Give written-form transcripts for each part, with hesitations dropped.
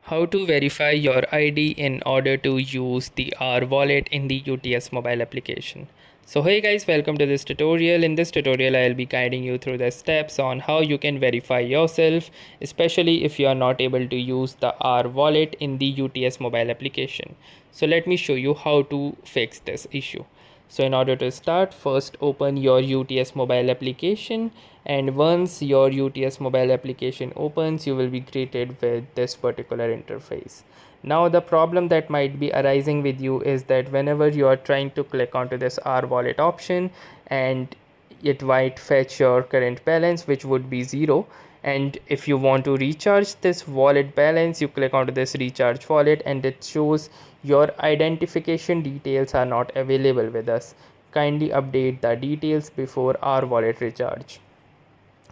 How to verify your ID in order to use the R wallet in the UTS mobile application. So hey guys, welcome to this tutorial. In this tutorial I'll be guiding you through the steps on how you can verify yourself, especially if you are not able to use the R wallet in the UTS mobile application. So let me show you how to fix this issue. So in order to start, first open your UTS mobile application, and once your UTS mobile application opens, you will be greeted with this particular interface. Now the problem that might be arising with you is that whenever you are trying to click onto this R wallet option, and it might fetch your current balance, which would be 0, and if you want to recharge this wallet balance, you click onto this recharge wallet and it shows your identification details are not available with us. Kindly update the details before our wallet recharge.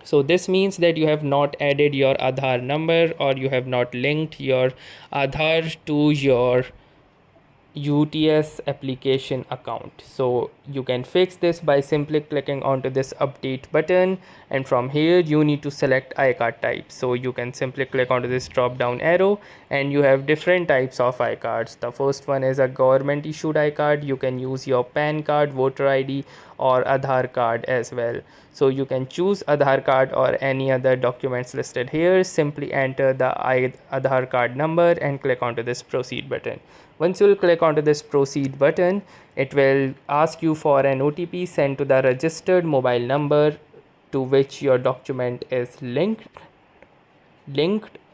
So this means that you have not added your Aadhaar number, or you have not linked your Aadhaar to your UTS application account. So you can fix this by simply clicking onto this update button, and from here you need to select iCard type. So you can simply click onto this drop down arrow and you have different types of iCards. The first one is a government issued iCard. You can use your PAN card, voter ID or Aadhaar card as well. So you can choose Aadhaar card or any other documents listed here. Simply enter the Aadhaar card number and click onto this proceed button. Once you will click onto this proceed button, it will ask you for an OTP sent to the registered mobile number to which your document is linked,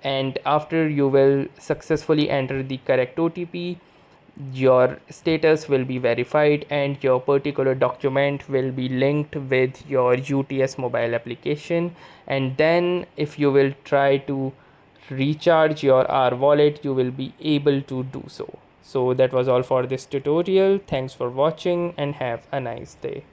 and after you will successfully enter the correct OTP, your status will be verified and your particular document will be linked with your UTS mobile application. And then if you will try to recharge your R wallet, you will be able to do so. So that was all for this tutorial. Thanks for watching and have a nice day.